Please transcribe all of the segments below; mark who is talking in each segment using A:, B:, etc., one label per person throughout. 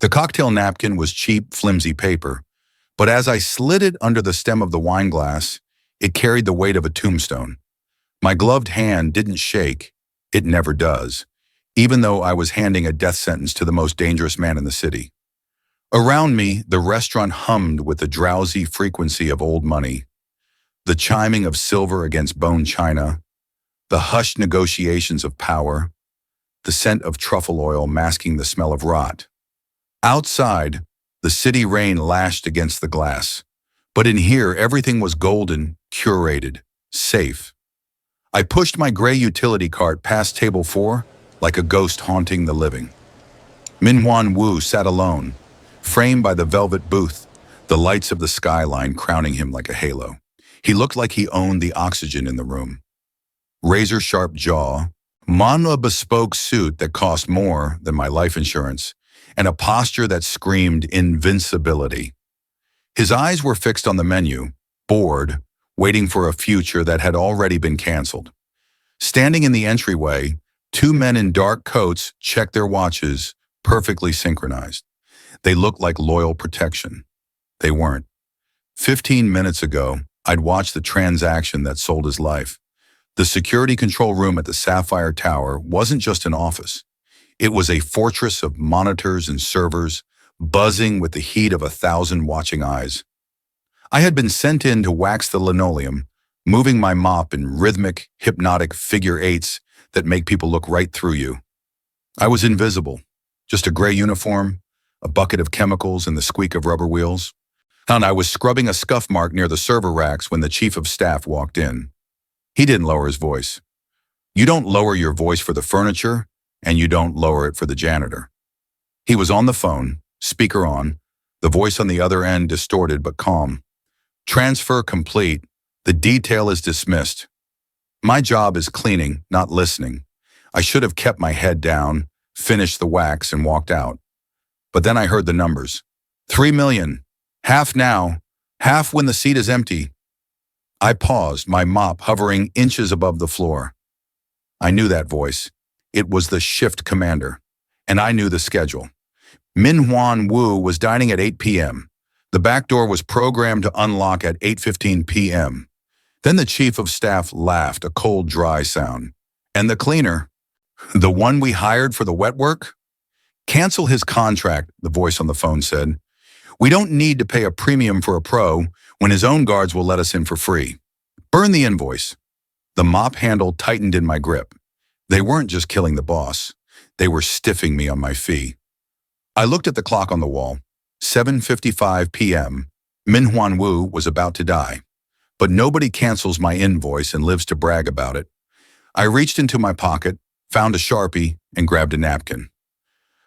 A: The cocktail napkin was cheap, flimsy paper, but as I slid it under the stem of the wine glass, it carried the weight of a tombstone. My gloved hand didn't shake. It never does, even though I was handing a death sentence to the most dangerous man in the city. Around me, the restaurant hummed with the drowsy frequency of old money, the chiming of silver against bone china, the hushed negotiations of power, the scent of truffle oil masking the smell of rot. Outside, the city rain lashed against the glass, but in here everything was golden, curated, safe. I pushed my gray utility cart past table 4 like a ghost haunting the living. Minhwan Wu sat alone, framed by the velvet booth, the lights of the skyline crowning him like a halo. He looked like he owned the oxygen in the room. Razor-sharp jaw, a bespoke suit that cost more than my life insurance, and a posture that screamed invincibility. His eyes were fixed on the menu, bored, waiting for a future that had already been canceled. Standing in the entryway, 2 men in dark coats checked their watches, perfectly synchronized. They looked like loyal protection. They weren't. 15 minutes ago, I'd watched the transaction that sold his life. The security control room at the Sapphire Tower wasn't just an office. It was a fortress of monitors and servers, buzzing with the heat of 1,000 watching eyes. I had been sent in to wax the linoleum, moving my mop in rhythmic, hypnotic figure eights that make people look right through you. I was invisible, just a gray uniform, a bucket of chemicals, and the squeak of rubber wheels. And I was scrubbing a scuff mark near the server racks when the chief of staff walked in. He didn't lower his voice. You don't lower your voice for the furniture, and you don't lower it for the janitor. He was on the phone, speaker on, the voice on the other end distorted but calm. Transfer complete. The detail is dismissed. My job is cleaning, not listening. I should have kept my head down, finished the wax, and walked out. But then I heard the numbers. 3 million. Half now. Half when the seat is empty. I paused, my mop hovering inches above the floor. I knew that voice. It was the shift commander. And I knew the schedule. Minhwan Wu was dining at 8 p.m. The back door was programmed to unlock at 8:15 p.m. Then the chief of staff laughed, a cold, dry sound. And the cleaner, the one we hired for the wet work? Cancel his contract, the voice on the phone said. We don't need to pay a premium for a pro when his own guards will let us in for free. Burn the invoice. The mop handle tightened in my grip. They weren't just killing the boss. They were stiffing me on my fee. I looked at the clock on the wall. 7:55 p.m. Minhwan Wu was about to die. But nobody cancels my invoice and lives to brag about it. I reached into my pocket, found a Sharpie, and grabbed a napkin.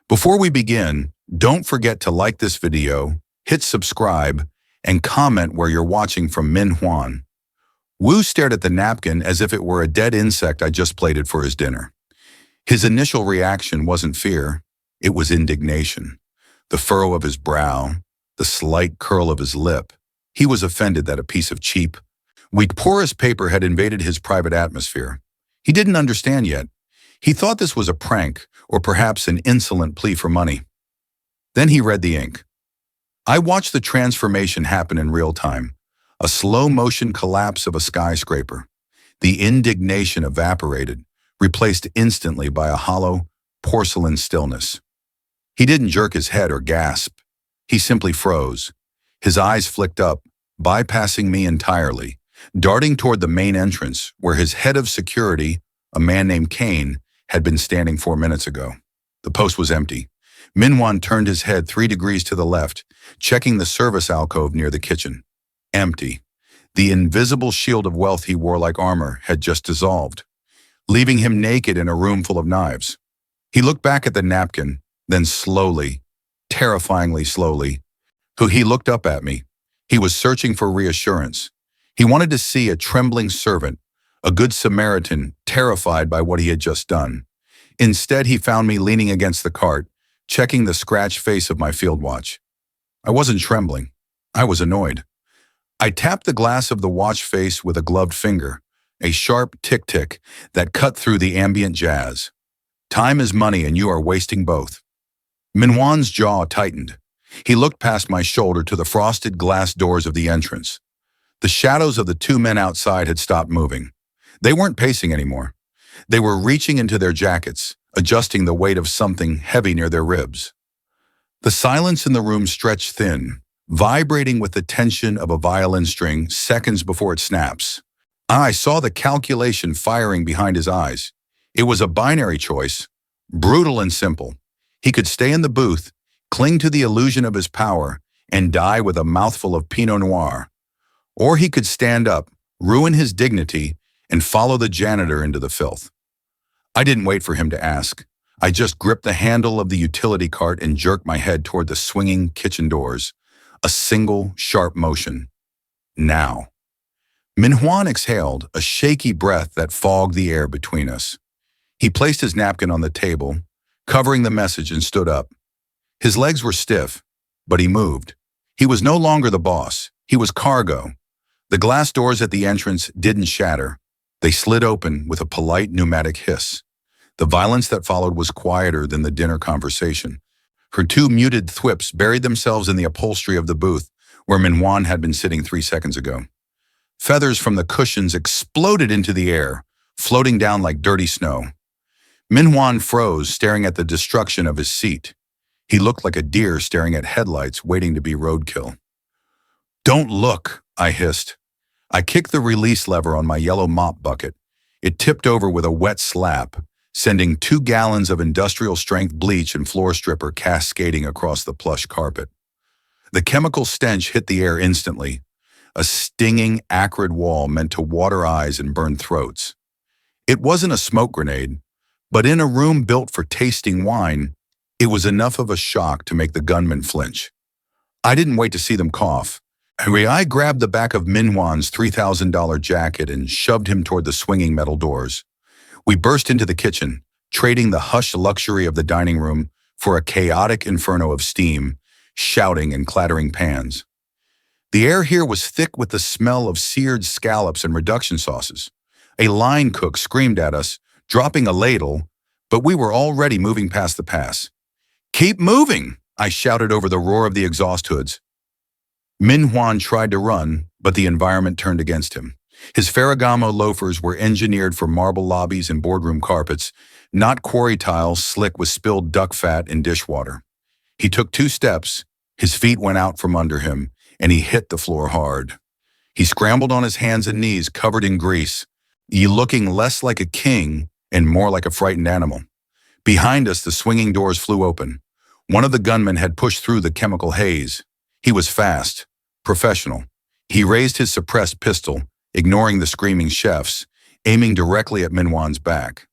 A: Before we begin, don't forget to like this video, hit subscribe, and comment where you're watching from. Minhwan Wu stared at the napkin as if it were a dead insect I just plated for his dinner. His initial reaction wasn't fear, it was indignation. The furrow of his brow, the slight curl of his lip. He was offended that a piece of cheap, weak, porous paper had invaded his private atmosphere. He didn't understand yet. He thought this was a prank, or perhaps an insolent plea for money. Then he read the ink. I watched the transformation happen in real time, a slow-motion collapse of a skyscraper. The indignation evaporated, replaced instantly by a hollow, porcelain stillness. He didn't jerk his head or gasp. He simply froze. His eyes flicked up, bypassing me entirely, darting toward the main entrance where his head of security, a man named Kane, had been standing 4 minutes ago. The post was empty. Minhwan turned his head 3 degrees to the left, checking the service alcove near the kitchen. Empty. The invisible shield of wealth he wore like armor had just dissolved, leaving him naked in a room full of knives. He looked back at the napkin, then slowly, terrifyingly slowly, he looked up at me. He was searching for reassurance. He wanted to see a trembling servant, a good Samaritan, terrified by what he had just done. Instead, he found me leaning against the cart, checking the scratched face of my field watch. I wasn't trembling. I was annoyed. I tapped the glass of the watch face with a gloved finger, a sharp tick-tick that cut through the ambient jazz. Time is money and you are wasting both. Minwan's jaw tightened. He looked past my shoulder to the frosted glass doors of the entrance. The shadows of the two men outside had stopped moving. They weren't pacing anymore. They were reaching into their jackets, adjusting the weight of something heavy near their ribs. The silence in the room stretched thin, vibrating with the tension of a violin string seconds before it snaps. I saw the calculation firing behind his eyes. It was a binary choice, brutal and simple. He could stay in the booth, cling to the illusion of his power, and die with a mouthful of Pinot Noir. Or he could stand up, ruin his dignity, and follow the janitor into the filth. I didn't wait for him to ask. I just gripped the handle of the utility cart and jerked my head toward the swinging kitchen doors. A single, sharp motion. Now. Minwan exhaled, a shaky breath that fogged the air between us. He placed his napkin on the table, covering the message, and stood up. His legs were stiff, but he moved. He was no longer the boss. He was cargo. The glass doors at the entrance didn't shatter. They slid open with a polite pneumatic hiss. The violence that followed was quieter than the dinner conversation. Her two muted thwips buried themselves in the upholstery of the booth where Minwan had been sitting 3 seconds ago. Feathers from the cushions exploded into the air, floating down like dirty snow. Minwan froze, staring at the destruction of his seat. He looked like a deer staring at headlights waiting to be roadkill. "Don't look," I hissed. I kicked the release lever on my yellow mop bucket. It tipped over with a wet slap, sending 2 gallons of industrial-strength bleach and floor stripper cascading across the plush carpet. The chemical stench hit the air instantly, a stinging, acrid wall meant to water eyes and burn throats. It wasn't a smoke grenade, but in a room built for tasting wine, it was enough of a shock to make the gunman flinch. I didn't wait to see them cough. I grabbed the back of Minwan's $3,000 jacket and shoved him toward the swinging metal doors. We burst into the kitchen, trading the hushed luxury of the dining room for a chaotic inferno of steam, shouting and clattering pans. The air here was thick with the smell of seared scallops and reduction sauces. A line cook screamed at us, dropping a ladle, but we were already moving past the pass. "Keep moving!" I shouted over the roar of the exhaust hoods. Minwan tried to run, but the environment turned against him. His Ferragamo loafers were engineered for marble lobbies and boardroom carpets, not quarry tiles slick with spilled duck fat and dishwater. He took 2 steps, his feet went out from under him, and he hit the floor hard. He scrambled on his hands and knees covered in grease, looking less like a king and more like a frightened animal. Behind us, the swinging doors flew open. One of the gunmen had pushed through the chemical haze. He was fast, professional. He raised his suppressed pistol, ignoring the screaming chefs, aiming directly at Minwan's back.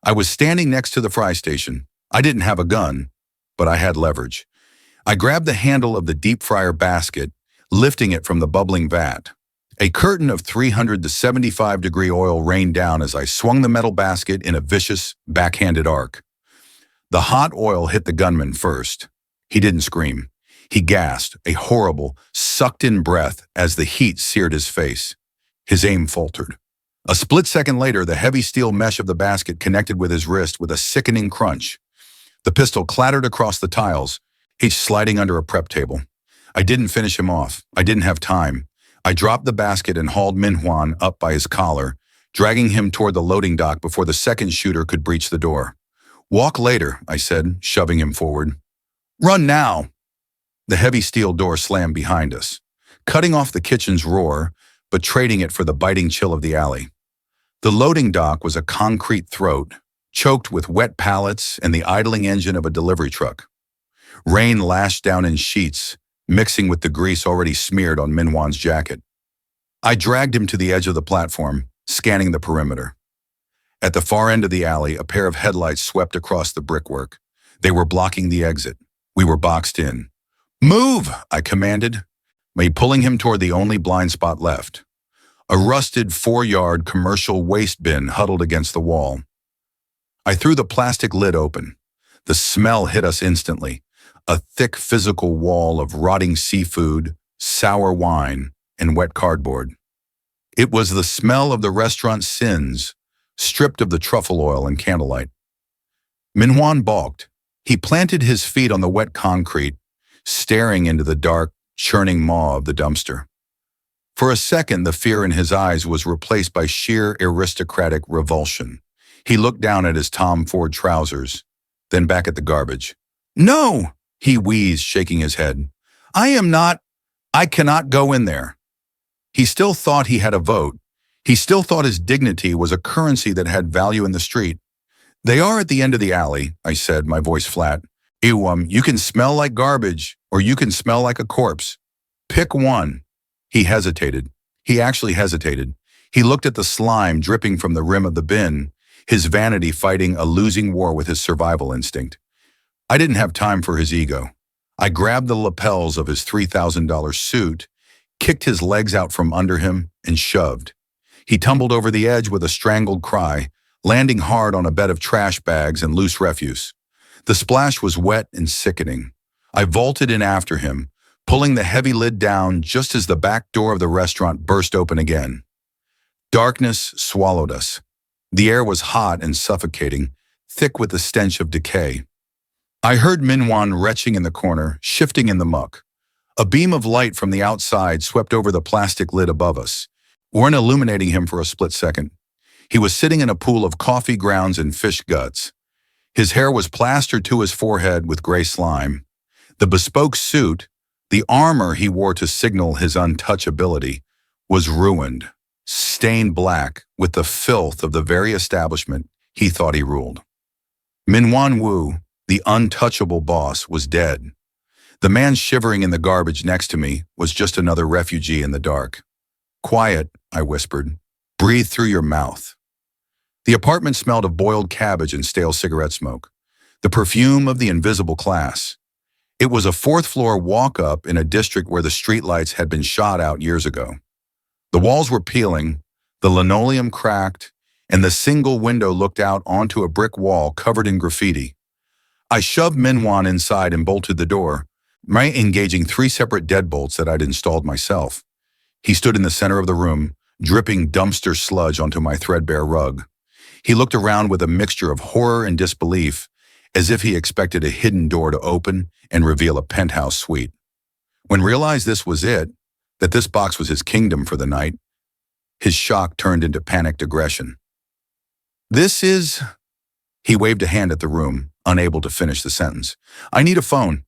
A: I was standing next to the fry station. I didn't have a gun, but I had leverage. I grabbed the handle of the deep fryer basket, lifting it from the bubbling vat. A curtain of 375-degree oil rained down as I swung the metal basket in a vicious, backhanded arc. The hot oil hit the gunman first. He didn't scream. He gasped, a horrible, sucked-in breath as the heat seared his face. His aim faltered. A split second later, the heavy steel mesh of the basket connected with his wrist with a sickening crunch. The pistol clattered across the tiles, each sliding under a prep table. I didn't finish him off. I didn't have time. I dropped the basket and hauled Minwan up by his collar, dragging him toward the loading dock before the second shooter could breach the door. "Walk later," I said, shoving him forward. "Run now!" The heavy steel door slammed behind us, cutting off the kitchen's roar, but trading it for the biting chill of the alley. The loading dock was a concrete throat, choked with wet pallets and the idling engine of a delivery truck. Rain lashed down in sheets, mixing with the grease already smeared on Minwan's jacket. I dragged him to the edge of the platform, scanning the perimeter. At the far end of the alley, a pair of headlights swept across the brickwork. They were blocking the exit. We were boxed in. "Move!" I commanded, pulling him toward the only blind spot left. A rusted 4-yard commercial waste bin huddled against the wall. I threw the plastic lid open. The smell hit us instantly, a thick physical wall of rotting seafood, sour wine, and wet cardboard. It was the smell of the restaurant's sins, stripped of the truffle oil and candlelight. Minwan balked. He planted his feet on the wet concrete, staring into the dark, churning maw of the dumpster. For a second, the fear in his eyes was replaced by sheer aristocratic revulsion. He looked down at his Tom Ford trousers, then back at the garbage. "No!" he wheezed, shaking his head. I cannot go in there." He still thought he had a vote. He still thought his dignity was a currency that had value in the street. "They are at the end of the alley," I said, my voice flat. You can smell like garbage, or you can smell like a corpse. Pick one." He hesitated. He actually hesitated. He looked at the slime dripping from the rim of the bin, his vanity fighting a losing war with his survival instinct. I didn't have time for his ego. I grabbed the lapels of his $3,000 suit, kicked his legs out from under him, and shoved. He tumbled over the edge with a strangled cry, landing hard on a bed of trash bags and loose refuse. The splash was wet and sickening. I vaulted in after him, pulling the heavy lid down just as the back door of the restaurant burst open again. Darkness swallowed us. The air was hot and suffocating, thick with the stench of decay. I heard Minwan retching in the corner, shifting in the muck. A beam of light from the outside swept over the plastic lid above us, weren't illuminating him for a split second. He was sitting in a pool of coffee grounds and fish guts. His hair was plastered to his forehead with gray slime. The bespoke suit, the armor he wore to signal his untouchability, was ruined, stained black with the filth of the very establishment he thought he ruled. Minwan Wu, the untouchable boss, was dead. The man shivering in the garbage next to me was just another refugee in the dark. "Quiet," I whispered. "Breathe through your mouth." The apartment smelled of boiled cabbage and stale cigarette smoke, the perfume of the invisible class. It was a fourth-floor walk-up in a district where the streetlights had been shot out years ago. The walls were peeling, the linoleum cracked, and the single window looked out onto a brick wall covered in graffiti. I shoved Minwan inside and bolted the door, engaging 3 separate deadbolts that I'd installed myself. He stood in the center of the room, dripping dumpster sludge onto my threadbare rug. He looked around with a mixture of horror and disbelief, as if he expected a hidden door to open and reveal a penthouse suite. When realized this was it, that this box was his kingdom for the night, his shock turned into panicked aggression. "This is..." He waved a hand at the room, unable to finish the sentence. "I need a phone.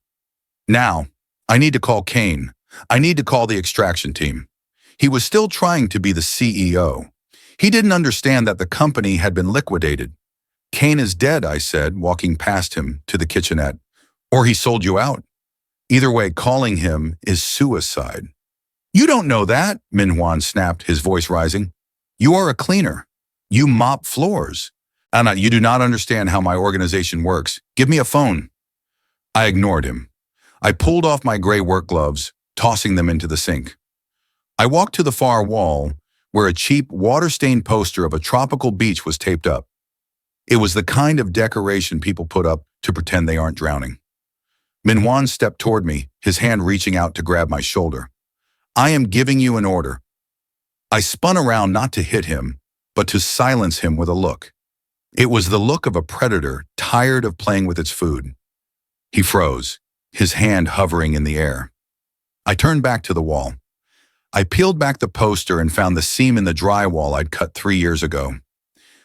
A: Now. I need to call Kane. I need to call the extraction team." He was still trying to be the CEO. He didn't understand that the company had been liquidated. "Kane is dead," I said, walking past him to the kitchenette. "Or he sold you out. Either way, calling him is suicide." "You don't know that," Minwan snapped, his voice rising. "You are a cleaner. You mop floors. Anna, you do not understand how my organization works. Give me a phone." I ignored him. I pulled off my gray work gloves, tossing them into the sink. I walked to the far wall, where a cheap, water-stained poster of a tropical beach was taped up. It was the kind of decoration people put up to pretend they aren't drowning. Minwan stepped toward me, his hand reaching out to grab my shoulder. "I am giving you an order." I spun around not to hit him, but to silence him with a look. It was the look of a predator tired of playing with its food. He froze, his hand hovering in the air. I turned back to the wall. I peeled back the poster and found the seam in the drywall I'd cut 3 years ago.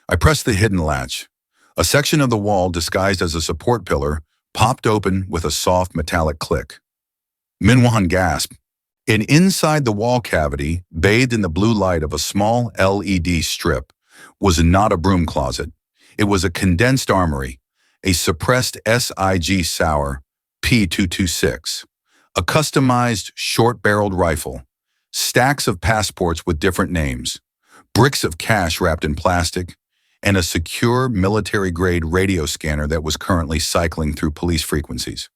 A: I pressed the hidden latch. A section of the wall, disguised as a support pillar, popped open with a soft metallic click. Minwan gasped. And inside the wall cavity, bathed in the blue light of a small LED strip, was not a broom closet. It was a condensed armory, a suppressed SIG Sauer P226, a customized short-barreled rifle, stacks of passports with different names, bricks of cash wrapped in plastic, and a secure military-grade radio scanner that was currently cycling through police frequencies.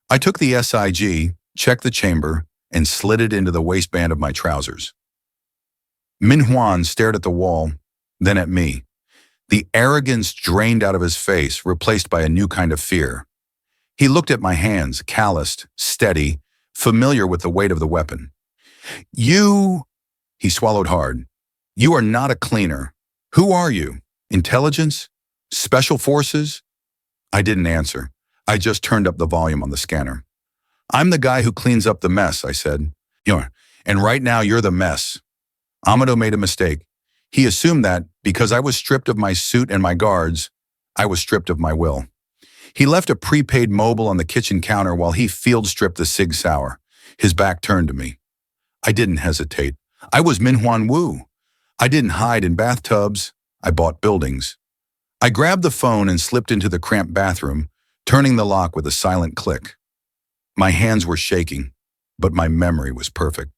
A: I took the SIG, checked the chamber, and slid it into the waistband of my trousers. Minwan stared at the wall, then at me. The arrogance drained out of his face, replaced by a new kind of fear. He looked at my hands, calloused, steady, familiar with the weight of the weapon. He swallowed hard. "You are not a cleaner. Who are you? Intelligence? Special forces?" I didn't answer. I just turned up the volume on the scanner. I'm the guy who cleans up the mess, I said. You and right now you're the mess. Amado made a mistake. He assumed that, because I was stripped of my suit and my guards, I was stripped of my will. He left a prepaid mobile on the kitchen counter while he field-stripped the Sig Sauer, his back turned to me. I didn't hesitate. I was Minhuan Wu. I didn't hide in bathtubs. I bought buildings. I grabbed the phone and slipped into the cramped bathroom, turning the lock with a silent click. My hands were shaking, but my memory was perfect.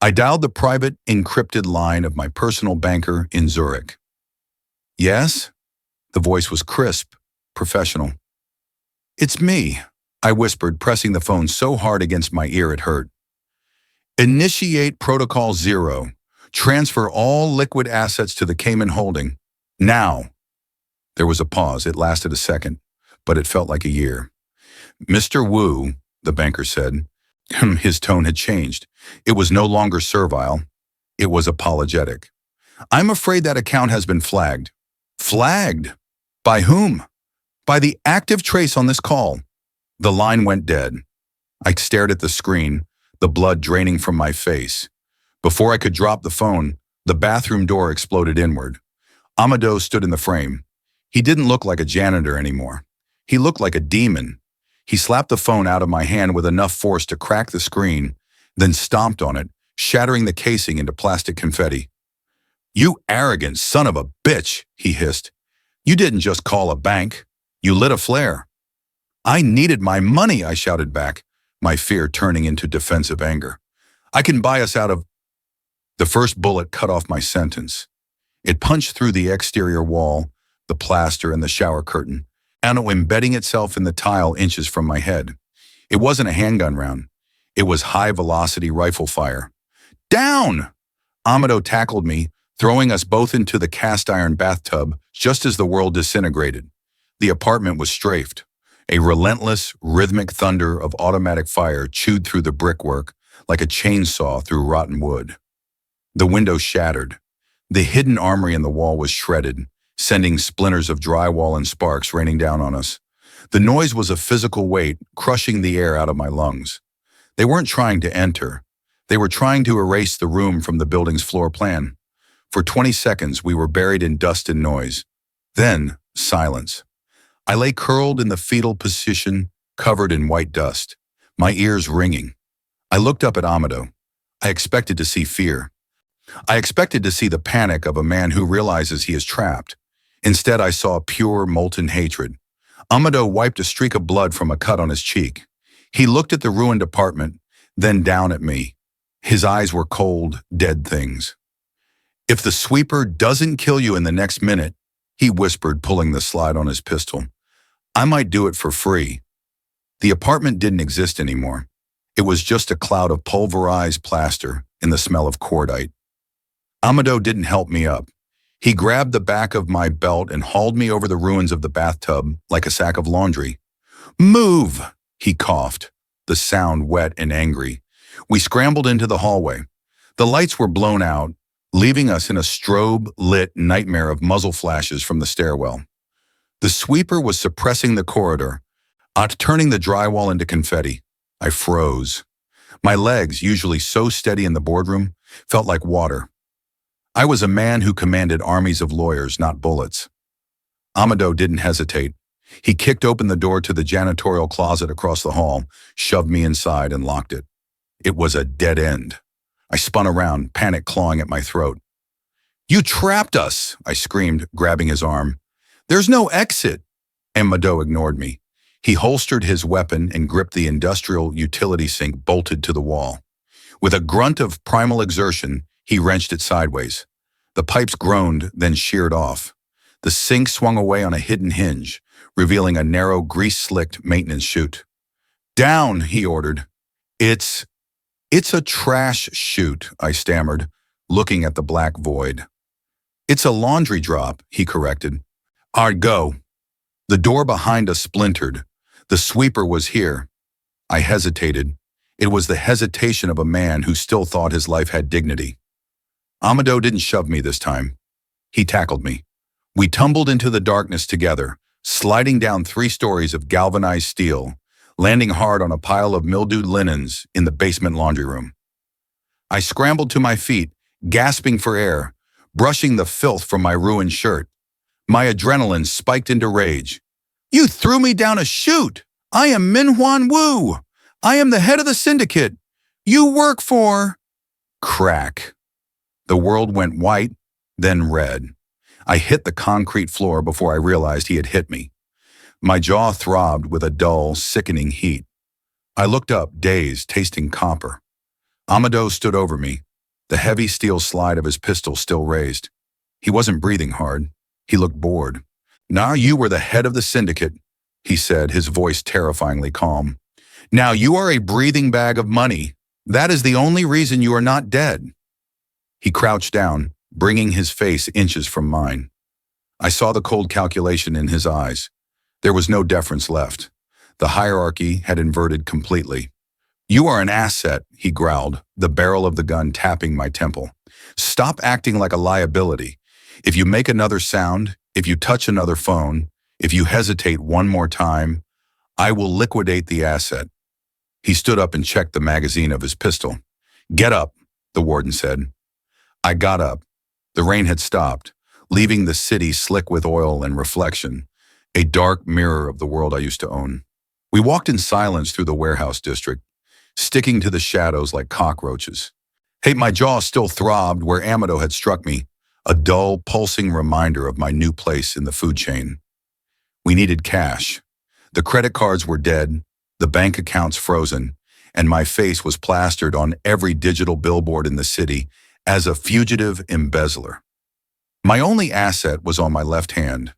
A: I dialed the private, encrypted line of my personal banker in Zurich. Yes? The voice was crisp, professional. It's me, I whispered, pressing the phone so hard against my ear it hurt. Initiate Protocol 0. Transfer all liquid assets to the Cayman Holding. Now. There was a pause. It lasted a second, but it felt like a year. Mr. Wu, the banker said. His tone had changed. It was no longer servile. It was apologetic. I'm afraid that account has been flagged. Flagged? By whom? By the active trace on this call. The line went dead. I stared at the screen, the blood draining from my face. Before I could drop the phone, the bathroom door exploded inward. Amado stood in the frame. He didn't look like a janitor anymore. He looked like a demon. He slapped the phone out of my hand with enough force to crack the screen, then stomped on it, shattering the casing into plastic confetti. You arrogant son of a bitch, he hissed. You didn't just call a bank. You lit a flare. I needed my money, I shouted back, my fear turning into defensive anger. I can buy us out of... The first bullet cut off my sentence. It punched through the exterior wall, the plaster and the shower curtain, and embedding itself in the tile inches from my head. It wasn't a handgun round. It was high-velocity rifle fire. Down! Amado tackled me, throwing us both into the cast-iron bathtub just as the world disintegrated. The apartment was strafed. A relentless, rhythmic thunder of automatic fire chewed through the brickwork like a chainsaw through rotten wood. The window shattered. The hidden armory in the wall was shredded, sending splinters of drywall and sparks raining down on us. The noise was a physical weight, crushing the air out of my lungs. They weren't trying to enter. They were trying to erase the room from the building's floor plan. For 20 seconds, we were buried in dust and noise. Then, silence. I lay curled in the fetal position, covered in white dust, my ears ringing. I looked up at Amado. I expected to see fear. I expected to see the panic of a man who realizes he is trapped. Instead, I saw pure, molten hatred. Amado wiped a streak of blood from a cut on his cheek. He looked at the ruined apartment, then down at me. His eyes were cold, dead things. If the sweeper doesn't kill you in the next minute, he whispered, pulling the slide on his pistol, I might do it for free. The apartment didn't exist anymore. It was just a cloud of pulverized plaster and the smell of cordite. Amado didn't help me up. He grabbed the back of my belt and hauled me over the ruins of the bathtub like a sack of laundry. Move, he coughed, the sound wet and angry. We scrambled into the hallway. The lights were blown out, leaving us in a strobe-lit nightmare of muzzle flashes from the stairwell. The sweeper was suppressing the corridor, turning the drywall into confetti. I froze. My legs, usually so steady in the boardroom, felt like water. I was a man who commanded armies of lawyers, not bullets. Amado didn't hesitate. He kicked open the door to the janitorial closet across the hall, shoved me inside, and locked it. It was a dead end. I spun around, panic clawing at my throat. You trapped us, I screamed, grabbing his arm. There's no exit. Amado ignored me. He holstered his weapon and gripped the industrial utility sink bolted to the wall. With a grunt of primal exertion, he wrenched it sideways. The pipes groaned, then sheared off. The sink swung away on a hidden hinge, revealing a narrow, grease-slicked maintenance chute. Down, he ordered. It's a trash chute, I stammered, looking at the black void. It's a laundry drop, he corrected. I'd go. The door behind us splintered. The sweeper was here. I hesitated. It was the hesitation of a man who still thought his life had dignity. Amado didn't shove me this time. He tackled me. We tumbled into the darkness together, sliding down 3 stories of galvanized steel, landing hard on a pile of mildewed linens in the basement laundry room. I scrambled to my feet, gasping for air, brushing the filth from my ruined shirt. My adrenaline spiked into rage. "You threw me down a chute! I am Minhwan Wu! I am the head of the syndicate! You work for—" Crack. The world went white, then red. I hit the concrete floor before I realized he had hit me. My jaw throbbed with a dull, sickening heat. I looked up, dazed, tasting copper. Amado stood over me, the heavy steel slide of his pistol still raised. He wasn't breathing hard. He looked bored. "Now you were the head of the syndicate," he said, his voice terrifyingly calm. "Now you are a breathing bag of money. That is the only reason you are not dead." He crouched down, bringing his face inches from mine. I saw the cold calculation in his eyes. There was no deference left. The hierarchy had inverted completely. "You are an asset," he growled, the barrel of the gun tapping my temple. "Stop acting like a liability. If you make another sound, if you touch another phone, if you hesitate one more time, I will liquidate the asset." He stood up and checked the magazine of his pistol. "Get up," the warden said. I got up. The rain had stopped, leaving the city slick with oil and reflection, a dark mirror of the world I used to own. We walked in silence through the warehouse district, sticking to the shadows like cockroaches. Hey, my jaw still throbbed where Amado had struck me, a dull, pulsing reminder of my new place in the food chain. We needed cash. The credit cards were dead, the bank accounts frozen, and my face was plastered on every digital billboard in the city as a fugitive embezzler. My only asset was on my left hand,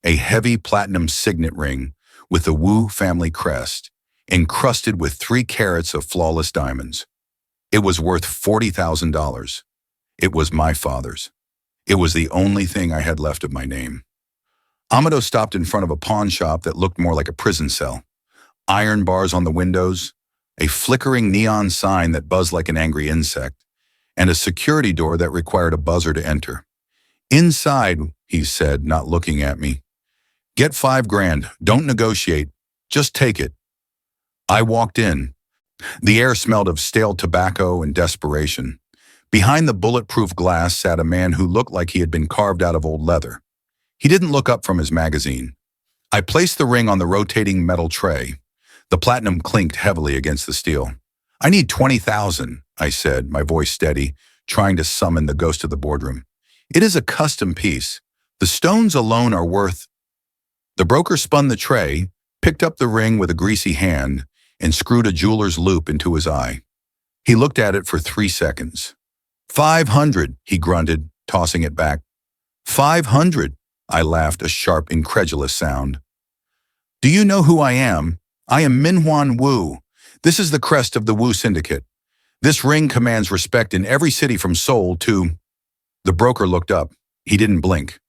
A: a heavy platinum signet ring with the Wu family crest, encrusted with 3 carats of flawless diamonds. It was worth $40,000. It was my father's. It was the only thing I had left of my name. Amado stopped in front of a pawn shop that looked more like a prison cell. Iron bars on the windows, a flickering neon sign that buzzed like an angry insect, and a security door that required a buzzer to enter. "Inside," he said, not looking at me. "Get 5 grand. Don't negotiate. Just take it." I walked in. The air smelled of stale tobacco and desperation. Behind the bulletproof glass sat a man who looked like he had been carved out of old leather. He didn't look up from his magazine. I placed the ring on the rotating metal tray. The platinum clinked heavily against the steel. "I need 20,000, I said, my voice steady, trying to summon the ghost of the boardroom. "It is a custom piece. The stones alone are worth—" The broker spun the tray, picked up the ring with a greasy hand, and screwed a jeweler's loop into his eye. He looked at it for 3 seconds. 500, he grunted, tossing it back. 500, I laughed, a sharp, incredulous sound. "Do you know who I am? I am Minhwan Wu. This is the crest of the Wu Syndicate. This ring commands respect in every city from Seoul to—" The broker looked up. He didn't blink.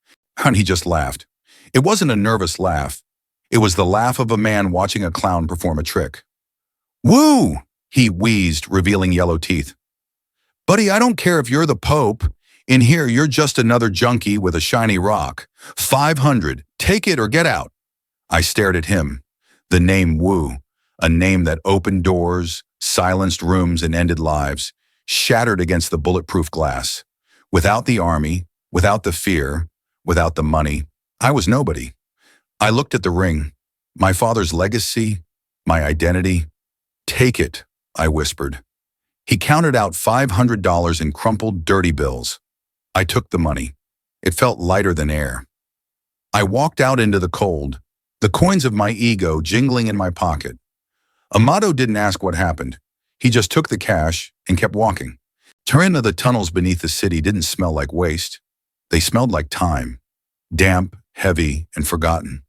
A: And he just laughed. It wasn't a nervous laugh. It was the laugh of a man watching a clown perform a trick. "Woo!" he wheezed, revealing yellow teeth. "Buddy, I don't care if you're the Pope. In here, you're just another junkie with a shiny rock. 500. Take it or get out." I stared at him. The name Wu, a name that opened doors, silenced rooms, and ended lives, shattered against the bulletproof glass. Without the army, without the fear, without the money, I was nobody. I looked at the ring, my father's legacy, my identity. "Take it," I whispered. He counted out $500 in crumpled, dirty bills. I took the money. It felt lighter than air. I walked out into the cold, the coins of my ego jingling in my pocket. Amado didn't ask what happened. He just took the cash and kept walking. Turn of the tunnels beneath the city didn't smell like waste. They smelled like time, damp, heavy, and forgotten.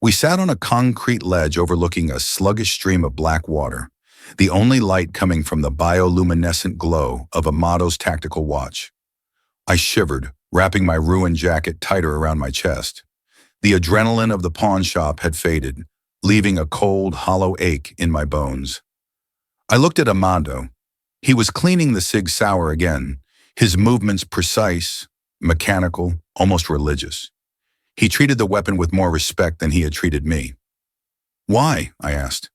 A: We sat on a concrete ledge overlooking a sluggish stream of black water, the only light coming from the bioluminescent glow of Amado's tactical watch. I shivered, wrapping my ruined jacket tighter around my chest. The adrenaline of the pawn shop had faded, leaving a cold, hollow ache in my bones. I looked at Amado. He was cleaning the Sig Sauer again, his movements precise, mechanical, almost religious. He treated the weapon with more respect than he had treated me. Why? I asked.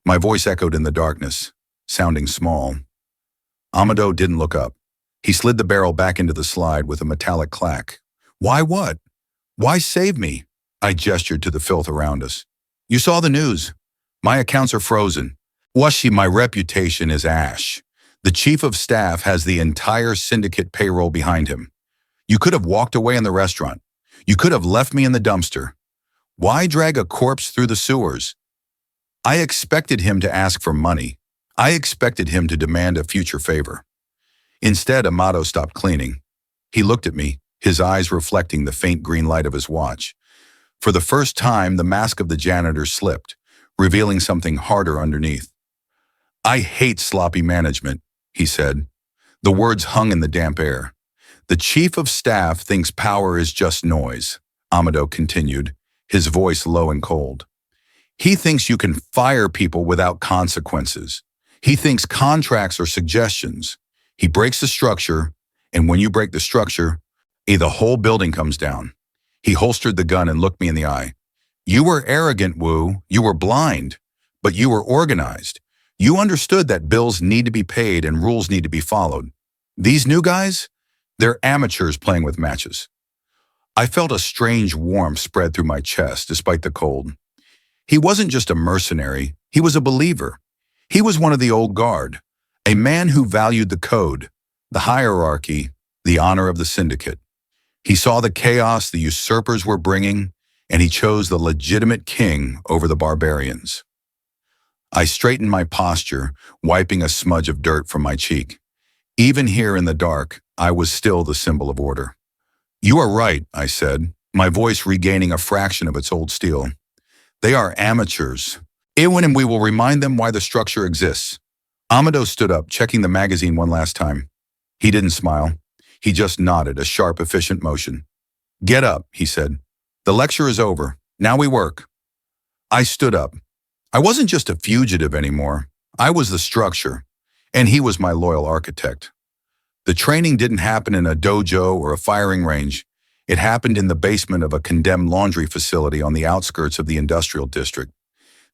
A: My voice echoed in the darkness, sounding small. Amado didn't look up. He slid the barrel back into the slide with a metallic clack. Why what? Why save me? I gestured to the filth around us. You saw the news. My accounts are frozen. Washi, my reputation is ash. The chief of staff has the entire syndicate payroll behind him. You could have walked away in the restaurant. You could have left me in the dumpster. Why drag a corpse through the sewers? I expected him to ask for money. I expected him to demand a future favor. Instead, Amado stopped cleaning. He looked at me, his eyes reflecting the faint green light of his watch. For the first time, the mask of the janitor slipped, revealing something harder underneath. I hate sloppy management, he said. The words hung in the damp air. The chief of staff thinks power is just noise, Amado continued, his voice low and cold. He thinks you can fire people without consequences. He thinks contracts are suggestions. He breaks the structure, and when you break the structure, the whole building comes down. He holstered the gun and looked me in the eye. You were arrogant, Wu. You were blind, but you were organized. You understood that bills need to be paid and rules need to be followed. These new guys, they're amateurs playing with matches. I felt a strange warmth spread through my chest despite the cold. He wasn't just a mercenary, he was a believer. He was one of the old guard, a man who valued the code, the hierarchy, the honor of the syndicate. He saw the chaos the usurpers were bringing, and he chose the legitimate king over the barbarians. I straightened my posture, wiping a smudge of dirt from my cheek. Even here in the dark, I was still the symbol of order. You are right, I said, my voice regaining a fraction of its old steel. They are amateurs. And we will remind them why the structure exists. Amado stood up, checking the magazine one last time. He didn't smile. He just nodded, a sharp, efficient motion. Get up, he said. The lecture is over. Now we work. I stood up. I wasn't just a fugitive anymore. I was the structure, and he was my loyal architect. The training didn't happen in a dojo or a firing range. It happened in the basement of a condemned laundry facility on the outskirts of the industrial district.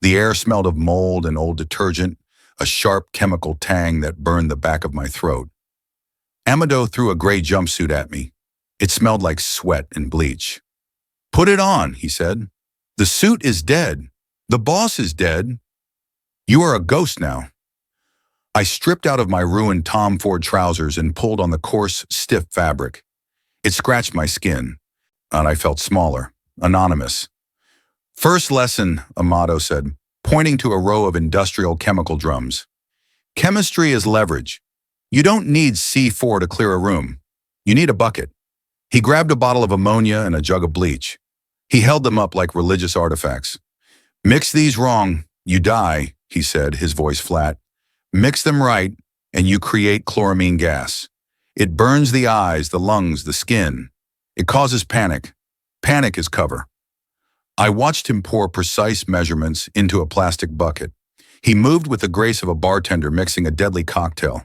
A: The air smelled of mold and old detergent, a sharp chemical tang that burned the back of my throat. Amado threw a gray jumpsuit at me. It smelled like sweat and bleach. Put it on, he said. The suit is dead. The boss is dead. You are a ghost now. I stripped out of my ruined Tom Ford trousers and pulled on the coarse, stiff fabric. It scratched my skin, and I felt smaller, anonymous. First lesson, Amado said, pointing to a row of industrial chemical drums. Chemistry is leverage. You don't need C4 to clear a room. You need a bucket. He grabbed a bottle of ammonia and a jug of bleach. He held them up like religious artifacts. Mix these wrong, you die, he said, his voice flat. Mix them right, and you create chloramine gas. It burns the eyes, the lungs, the skin. It causes panic. Panic is cover. I watched him pour precise measurements into a plastic bucket. He moved with the grace of a bartender mixing a deadly cocktail.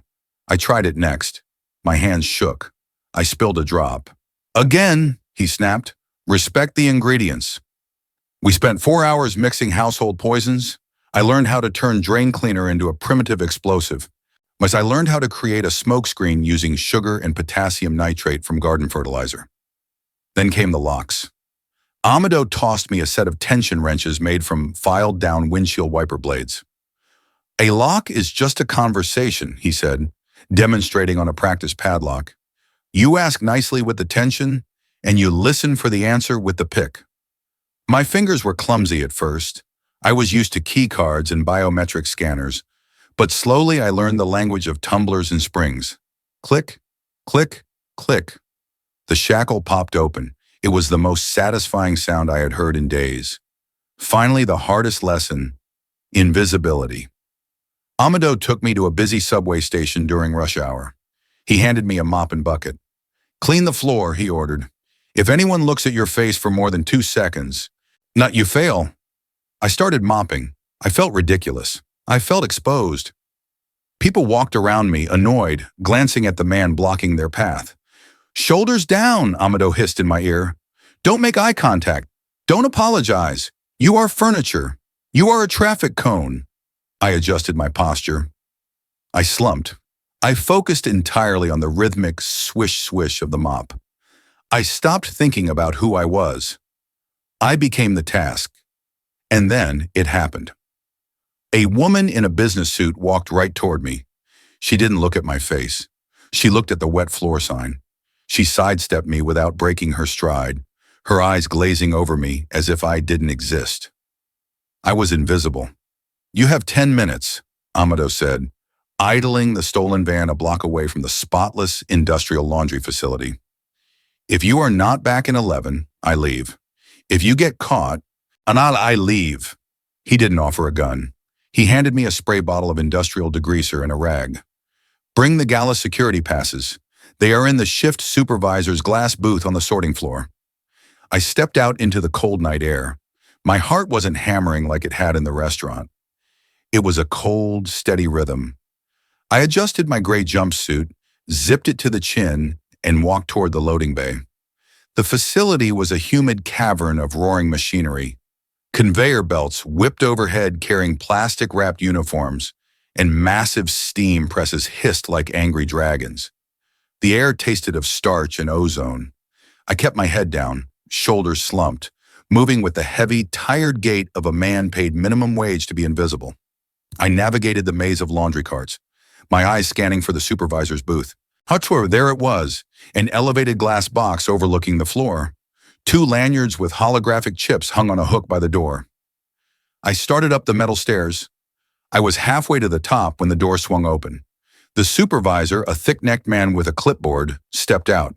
A: I tried it next. My hands shook. I spilled a drop. Again, he snapped. Respect the ingredients. We spent 4 hours mixing household poisons. I learned how to turn drain cleaner into a primitive explosive. As I learned how to create a smokescreen using sugar and potassium nitrate from garden fertilizer. Then came the locks. Amado tossed me a set of tension wrenches made from filed down windshield wiper blades. A lock is just a conversation, he said, demonstrating on a practice padlock. You ask nicely with the tension, and you listen for the answer with the pick. My fingers were clumsy at first. I was used to key cards and biometric scanners, but slowly I learned the language of tumblers and springs. Click, click, click. The shackle popped open. It was the most satisfying sound I had heard in days. Finally, the hardest lesson, invisibility. Amado took me to a busy subway station during rush hour. He handed me a mop and bucket. Clean the floor, he ordered. If anyone looks at your face for more than 2 seconds, you fail. I started mopping. I felt ridiculous. I felt exposed. People walked around me, annoyed, glancing at the man blocking their path. Shoulders down, Amado hissed in my ear. Don't make eye contact. Don't apologize. You are furniture. You are a traffic cone. I adjusted my posture. I slumped. I focused entirely on the rhythmic swish-swish of the mop. I stopped thinking about who I was. I became the task. And then it happened. A woman in a business suit walked right toward me. She didn't look at my face. She looked at the wet floor sign. She sidestepped me without breaking her stride, her eyes glazing over me as if I didn't exist. I was invisible. You have 10 minutes, Amado said, idling the stolen van a block away from the spotless industrial laundry facility. If you are not back in 11, I leave. If you get caught, I leave. He didn't offer a gun. He handed me a spray bottle of industrial degreaser and a rag. Bring the gala security passes. They are in the shift supervisor's glass booth on the sorting floor. I stepped out into the cold night air. My heart wasn't hammering like it had in the restaurant. It was a cold, steady rhythm. I adjusted my gray jumpsuit, zipped it to the chin, and walked toward the loading bay. The facility was a humid cavern of roaring machinery. Conveyor belts whipped overhead carrying plastic-wrapped uniforms, and massive steam presses hissed like angry dragons. The air tasted of starch and ozone. I kept my head down, shoulders slumped, moving with the heavy, tired gait of a man paid minimum wage to be invisible. I navigated the maze of laundry carts, my eyes scanning for the supervisor's booth. There it was, an elevated glass box overlooking the floor. 2 lanyards with holographic chips hung on a hook by the door. I started up the metal stairs. I was halfway to the top when the door swung open. The supervisor, a thick-necked man with a clipboard, stepped out.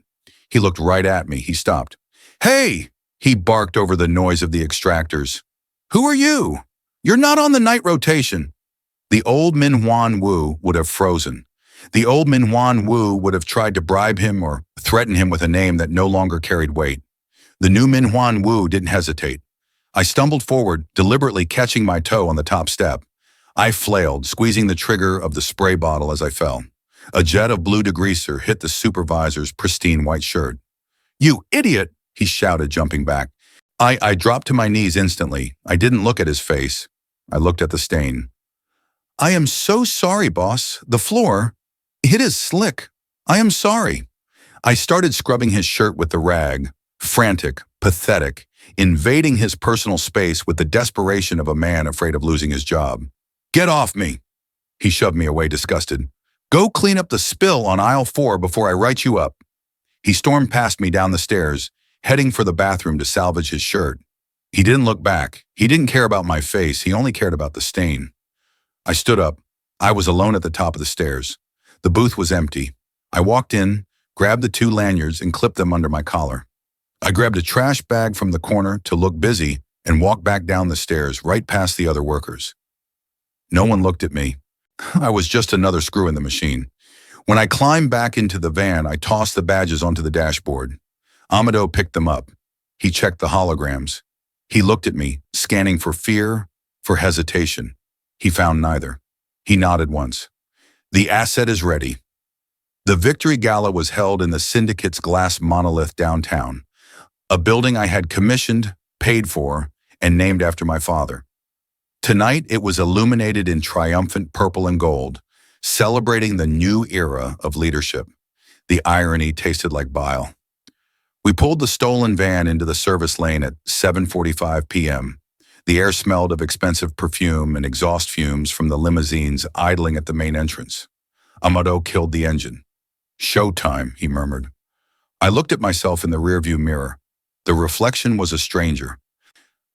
A: He looked right at me. He stopped. "Hey!" he barked over the noise of the extractors. "Who are you? You're not on the night rotation." The old Min Huan Wu would have frozen. The old Min Huan Wu would have tried to bribe him or threaten him with a name that no longer carried weight. The new Min Huan Wu didn't hesitate. I stumbled forward, deliberately catching my toe on the top step. I flailed, squeezing the trigger of the spray bottle as I fell. A jet of blue degreaser hit the supervisor's pristine white shirt. "You idiot!" he shouted, jumping back. I dropped to my knees instantly. I didn't look at his face. I looked at the stain. "I am so sorry, boss. The floor, it is slick. I am sorry." I started scrubbing his shirt with the rag, frantic, pathetic, invading his personal space with the desperation of a man afraid of losing his job. "Get off me!" He shoved me away, disgusted. "Go clean up the spill on aisle 4 before I write you up." He stormed past me down the stairs, heading for the bathroom to salvage his shirt. He didn't look back. He didn't care about my face. He only cared about the stain. I stood up. I was alone at the top of the stairs. The booth was empty. I walked in, grabbed the 2 lanyards, and clipped them under my collar. I grabbed a trash bag from the corner to look busy and walked back down the stairs, right past the other workers. No one looked at me. I was just another screw in the machine. When I climbed back into the van, I tossed the badges onto the dashboard. Amado picked them up. He checked the holograms. He looked at me, scanning for fear, for hesitation. He found neither. He nodded once. "The asset is ready." The Victory Gala was held in the Syndicate's glass monolith downtown, a building I had commissioned, paid for, and named after my father. Tonight, it was illuminated in triumphant purple and gold, celebrating the new era of leadership. The irony tasted like bile. We pulled the stolen van into the service lane at 7:45 p.m. The air smelled of expensive perfume and exhaust fumes from the limousines idling at the main entrance. Amado killed the engine. "Showtime," he murmured. I looked at myself in the rearview mirror. The reflection was a stranger.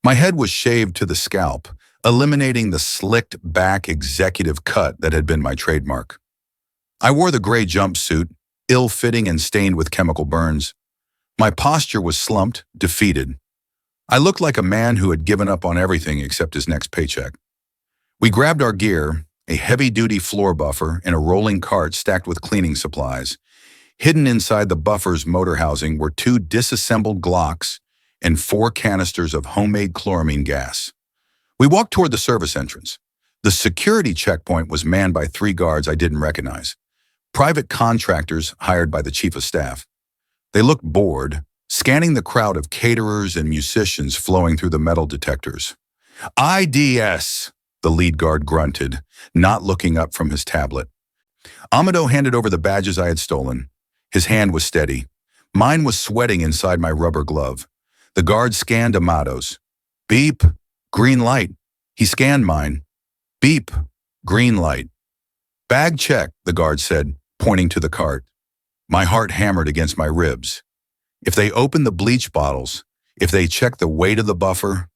A: My head was shaved to the scalp, eliminating the slicked back executive cut that had been my trademark. I wore the gray jumpsuit, ill-fitting and stained with chemical burns. My posture was slumped, defeated. I looked like a man who had given up on everything except his next paycheck. We grabbed our gear, a heavy-duty floor buffer and a rolling cart stacked with cleaning supplies. Hidden inside the buffer's motor housing were 2 disassembled Glocks and 4 canisters of homemade chloramine gas. We walked toward the service entrance. The security checkpoint was manned by 3 guards I didn't recognize, private contractors hired by the chief of staff. They looked bored, scanning the crowd of caterers and musicians flowing through the metal detectors. IDS, the lead guard grunted, not looking up from his tablet. Amado handed over the badges I had stolen. His hand was steady. Mine was sweating inside my rubber glove. The guard scanned Amado's. Beep, green light. He scanned mine. Beep, green light. Bag check, the guard said, pointing to the cart. My heart hammered against my ribs. If they opened the bleach bottles, if they checked the weight of the buffer.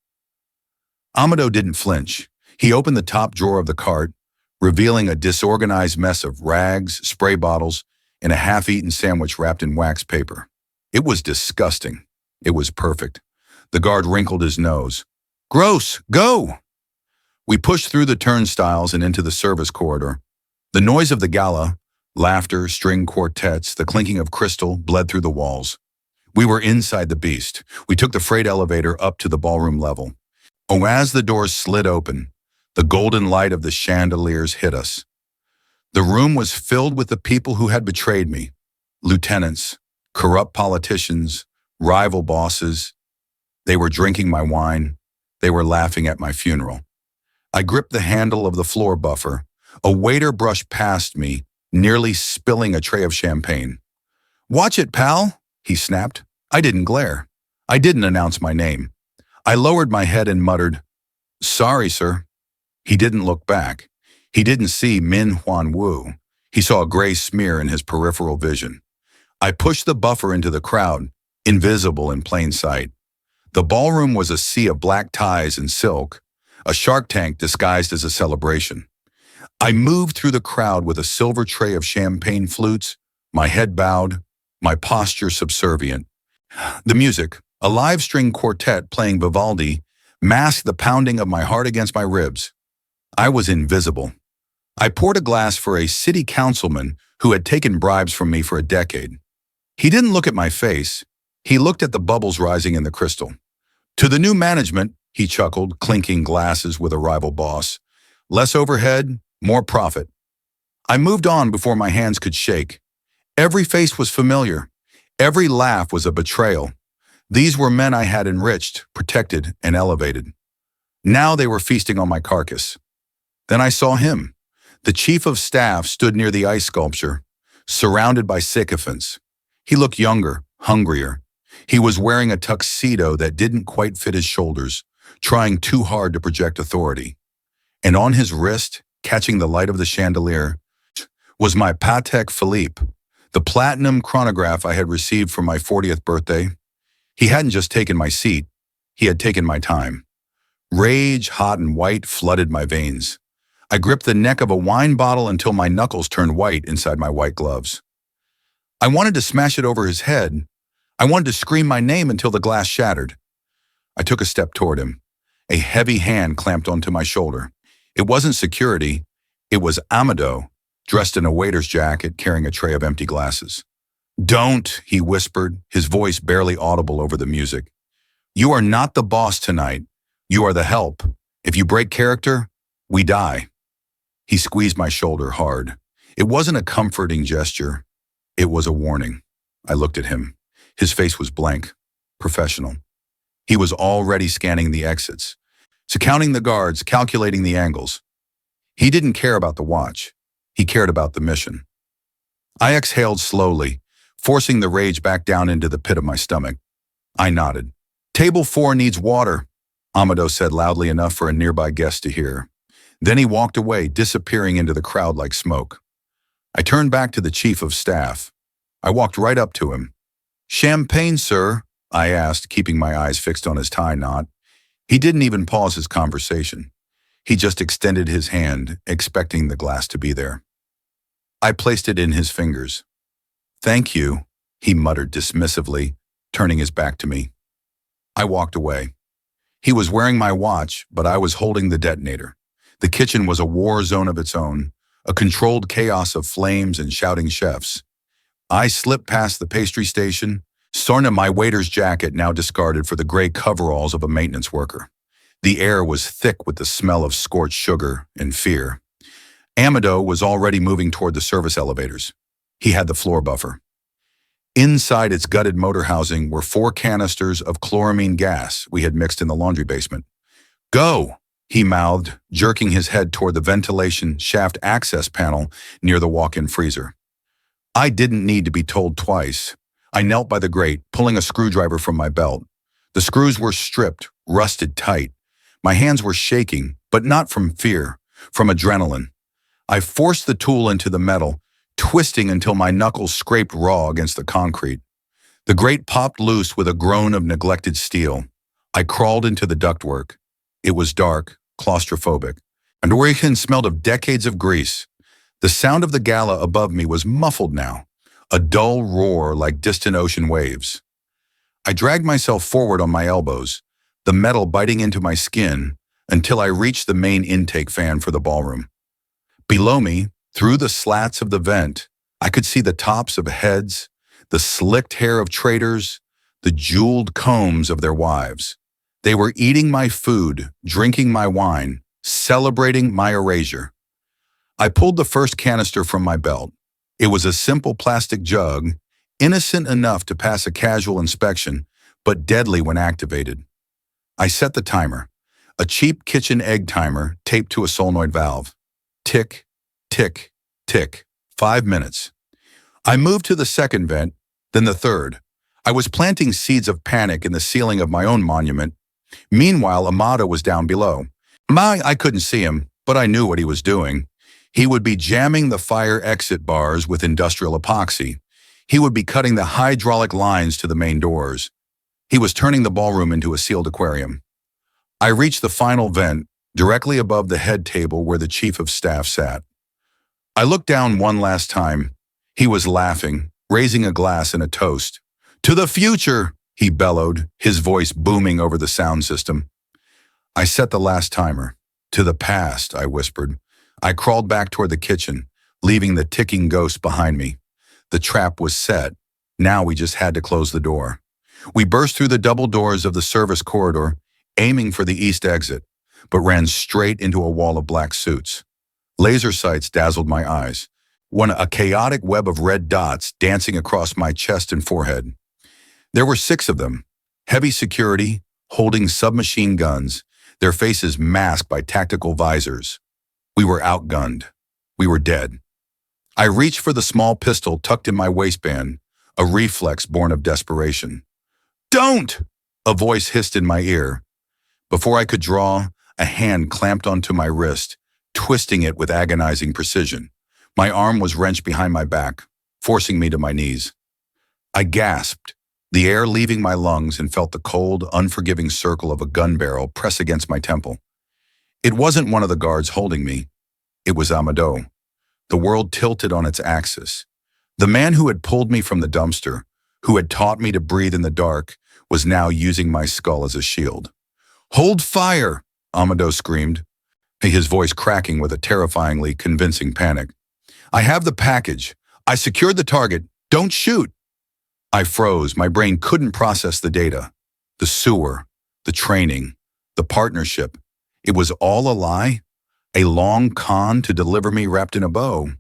A: Amado didn't flinch. He opened the top drawer of the cart, revealing a disorganized mess of rags, spray bottles, and a half-eaten sandwich wrapped in wax paper. It was disgusting. It was perfect. The guard wrinkled his nose. Gross, go! We pushed through the turnstiles and into the service corridor. The noise of the gala, laughter, string quartets, the clinking of crystal bled through the walls. We were inside the beast. We took the freight elevator up to the ballroom level. Oh, as the doors slid open, the golden light of the chandeliers hit us. The room was filled with the people who had betrayed me. Lieutenants, corrupt politicians, rival bosses. They were drinking my wine. They were laughing at my funeral. I gripped the handle of the floor buffer. A waiter brushed past me, nearly spilling a tray of champagne. Watch it, pal, he snapped. I didn't glare. I didn't announce my name. I lowered my head and muttered, Sorry, sir. He didn't look back. He didn't see Min Huan Wu. He saw a gray smear in his peripheral vision. I pushed the buffer into the crowd, invisible in plain sight. The ballroom was a sea of black ties and silk, a Shark Tank disguised as a celebration. I moved through the crowd with a silver tray of champagne flutes, my head bowed, my posture subservient. The music, a live string quartet playing Vivaldi, masked the pounding of my heart against my ribs. I was invisible. I poured a glass for a city councilman who had taken bribes from me for a decade. He didn't look at my face. He looked at the bubbles rising in the crystal. To the new management, he chuckled, clinking glasses with a rival boss. Less overhead, more profit. I moved on before my hands could shake. Every face was familiar. Every laugh was a betrayal. These were men I had enriched, protected, and elevated. Now they were feasting on my carcass. Then I saw him. The chief of staff stood near the ice sculpture, surrounded by sycophants. He looked younger, hungrier. He was wearing a tuxedo that didn't quite fit his shoulders, trying too hard to project authority. And on his wrist, catching the light of the chandelier, was my Patek Philippe, the platinum chronograph I had received for my 40th birthday. He hadn't just taken my seat, he had taken my time. Rage, hot and white, flooded my veins. I gripped the neck of a wine bottle until my knuckles turned white inside my white gloves. I wanted to smash it over his head. I wanted to scream my name until the glass shattered. I took a step toward him. A heavy hand clamped onto my shoulder. It wasn't security. It was Amado, dressed in a waiter's jacket, carrying a tray of empty glasses. Don't, he whispered, his voice barely audible over the music. You are not the boss tonight. You are the help. If you break character, we die. He squeezed my shoulder hard. It wasn't a comforting gesture. It was a warning. I looked at him. His face was blank, professional. He was already scanning the exits, counting the guards, calculating the angles. He didn't care about the watch. He cared about the mission. I exhaled slowly, forcing the rage back down into the pit of my stomach. I nodded. Table 4 needs water, Amado said loudly enough for a nearby guest to hear. Then he walked away, disappearing into the crowd like smoke. I turned back to the chief of staff. I walked right up to him. Champagne, sir, I asked, keeping my eyes fixed on his tie knot. He didn't even pause his conversation. He just extended his hand, expecting the glass to be there. I placed it in his fingers. Thank you, he muttered dismissively, turning his back to me. I walked away. He was wearing my watch, but I was holding the detonator. The kitchen was a war zone of its own, a controlled chaos of flames and shouting chefs. I slipped past the pastry station, torn in my waiter's jacket now discarded for the gray coveralls of a maintenance worker. The air was thick with the smell of scorched sugar and fear. Amado was already moving toward the service elevators. He had the floor buffer. Inside its gutted motor housing were 4 canisters of chloramine gas we had mixed in the laundry basement. "Go!" he mouthed, jerking his head toward the ventilation shaft access panel near the walk-in freezer. I didn't need to be told twice. I knelt by the grate, pulling a screwdriver from my belt. The screws were stripped, rusted tight. My hands were shaking, but not from fear, from adrenaline. I forced the tool into the metal, twisting until my knuckles scraped raw against the concrete. The grate popped loose with a groan of neglected steel. I crawled into the ductwork. It was dark, claustrophobic, and Oregon smelled of decades of grease. The sound of the gala above me was muffled now, a dull roar like distant ocean waves. I dragged myself forward on my elbows, the metal biting into my skin, until I reached the main intake fan for the ballroom. Below me, through the slats of the vent, I could see the tops of heads, the slicked hair of traitors, the jeweled combs of their wives. They were eating my food, drinking my wine, celebrating my erasure. I pulled the first canister from my belt. It was a simple plastic jug, innocent enough to pass a casual inspection, but deadly when activated. I set the timer, a cheap kitchen egg timer taped to a solenoid valve. Tick, tick, tick, 5 minutes. I moved to the second vent, then the third. I was planting seeds of panic in the ceiling of my own monument. Meanwhile, Amato was down below. I couldn't see him, but I knew what he was doing. He would be jamming the fire exit bars with industrial epoxy. He would be cutting the hydraulic lines to the main doors. He was turning the ballroom into a sealed aquarium. I reached the final vent, directly above the head table where the chief of staff sat. I looked down one last time. He was laughing, raising a glass and a toast. "To the future!" he bellowed, his voice booming over the sound system. I set the last timer. "To the past," I whispered. I crawled back toward the kitchen, leaving the ticking ghost behind me. The trap was set. Now we just had to close the door. We burst through the double doors of the service corridor, aiming for the east exit, but ran straight into a wall of black suits. Laser sights dazzled my eyes, a chaotic web of red dots dancing across my chest and forehead. There were 6 of them, heavy security, holding submachine guns, their faces masked by tactical visors. We were outgunned. We were dead. I reached for the small pistol tucked in my waistband, a reflex born of desperation. "Don't!" a voice hissed in my ear. Before I could draw, a hand clamped onto my wrist, twisting it with agonizing precision. My arm was wrenched behind my back, forcing me to my knees. I gasped, the air leaving my lungs, and felt the cold, unforgiving circle of a gun barrel press against my temple. It wasn't one of the guards holding me. It was Amado. The world tilted on its axis. The man who had pulled me from the dumpster, who had taught me to breathe in the dark, was now using my skull as a shield. "Hold fire!" Amado screamed, his voice cracking with a terrifyingly convincing panic. "I have the package. I secured the target. Don't shoot!" I froze. My brain couldn't process the data. The sewer, the training, the partnership. It was all a lie? A long con to deliver me wrapped in a bow?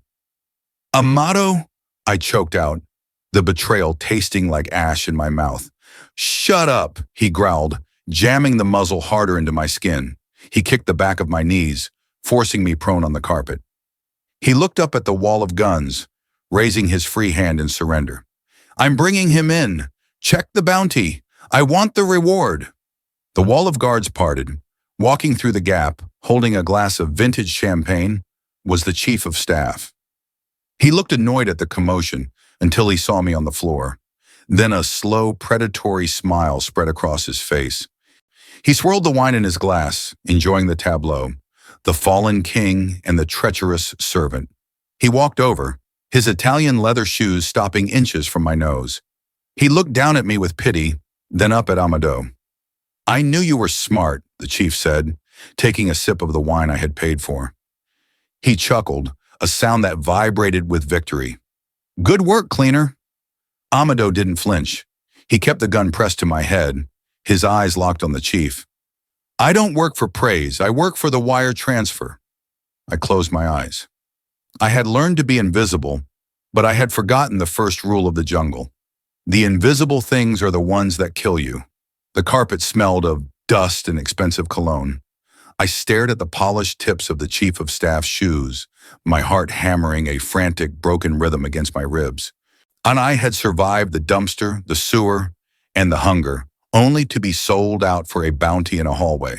A: "Amato?" I choked out, the betrayal tasting like ash in my mouth. "Shut up," he growled, jamming the muzzle harder into my skin. He kicked the back of my knees, forcing me prone on the carpet. He looked up at the wall of guns, raising his free hand in surrender. "I'm bringing him in. Check the bounty. I want the reward." The wall of guards parted. Walking through the gap, holding a glass of vintage champagne, was the chief of staff. He looked annoyed at the commotion until he saw me on the floor. Then a slow, predatory smile spread across his face. He swirled the wine in his glass, enjoying the tableau, the fallen king and the treacherous servant. He walked over, his Italian leather shoes stopping inches from my nose. He looked down at me with pity, then up at Amado. "I knew you were smart," the chief said, taking a sip of the wine I had paid for. He chuckled, a sound that vibrated with victory. "Good work, cleaner." Amado didn't flinch. He kept the gun pressed to my head, his eyes locked on the chief. "I don't work for praise. I work for the wire transfer." I closed my eyes. I had learned to be invisible, but I had forgotten the first rule of the jungle. The invisible things are the ones that kill you. The carpet smelled of dust and expensive cologne. I stared at the polished tips of the chief of staff's shoes, my heart hammering a frantic, broken rhythm against my ribs. And I had survived the dumpster, the sewer, and the hunger, only to be sold out for a bounty in a hallway.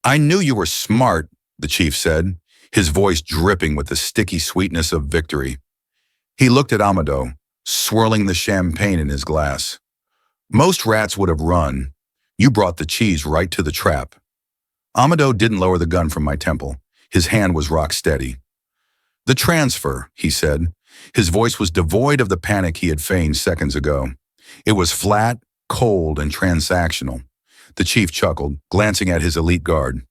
A: I knew you were smart, the chief said, his voice dripping with the sticky sweetness of victory. He looked at Amado, swirling the champagne in his glass. Most rats would have run. You brought the cheese right to the trap. Amado didn't lower the gun from my temple. His hand was rock steady. The transfer, he said. His voice was devoid of the panic he had feigned seconds ago. It was flat, cold, and transactional. The chief chuckled, glancing at his elite guard.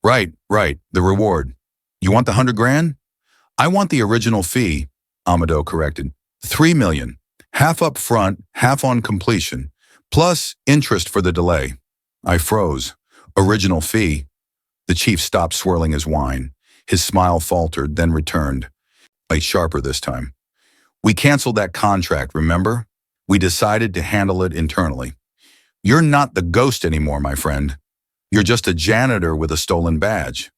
A: Right, the reward. You want the 100 grand? I want the original fee, Amado corrected. 3 million. Half up front, half on completion, plus interest for the delay. I froze. Original fee. The chief stopped swirling his wine. His smile faltered, then returned. Sharper this time. We canceled that contract, remember? We decided to handle it internally. You're not the ghost anymore, my friend. You're just a janitor with a stolen badge.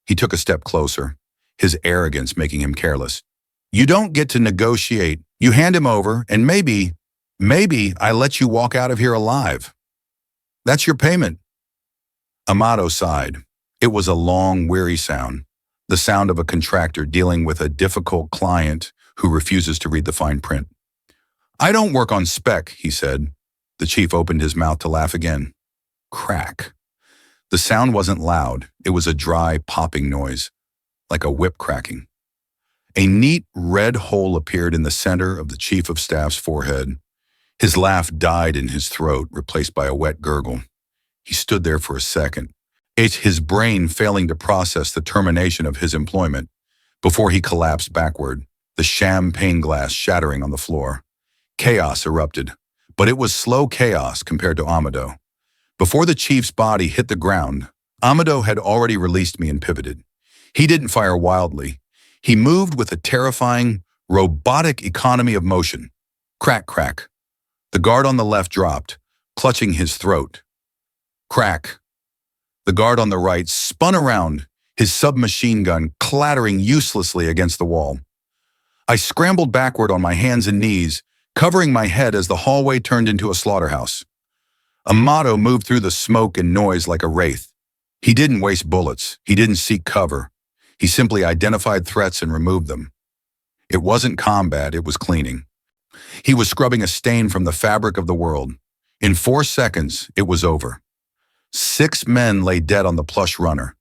A: He took a step closer, his arrogance making him careless. You don't get to negotiate. You hand him over, and maybe I let you walk out of here alive. That's your payment. Amado sighed. It was a long, weary sound, the sound of a contractor dealing with a difficult client who refuses to read the fine print. I don't work on spec, he said. The chief opened his mouth to laugh again. Crack. The sound wasn't loud. It was a dry, popping noise, like a whip cracking. A neat red hole appeared in the center of the chief of staff's forehead. His laugh died in his throat, replaced by a wet gurgle. He stood there for a second, his brain failing to process the termination of his employment, before he collapsed backward, the champagne glass shattering on the floor. Chaos erupted, but it was slow chaos compared to Amado. Before the chief's body hit the ground, Amado had already released me and pivoted. He didn't fire wildly. He moved with a terrifying, robotic economy of motion. Crack, crack. The guard on the left dropped, clutching his throat. Crack. The guard on the right spun around, his submachine gun clattering uselessly against the wall. I scrambled backward on my hands and knees, covering my head as the hallway turned into a slaughterhouse. Amado moved through the smoke and noise like a wraith. He didn't waste bullets. He didn't seek cover. He simply identified threats and removed them. It wasn't combat, it was cleaning. He was scrubbing a stain from the fabric of the world. In 4 seconds, it was over. 6 men lay dead on the plush runner.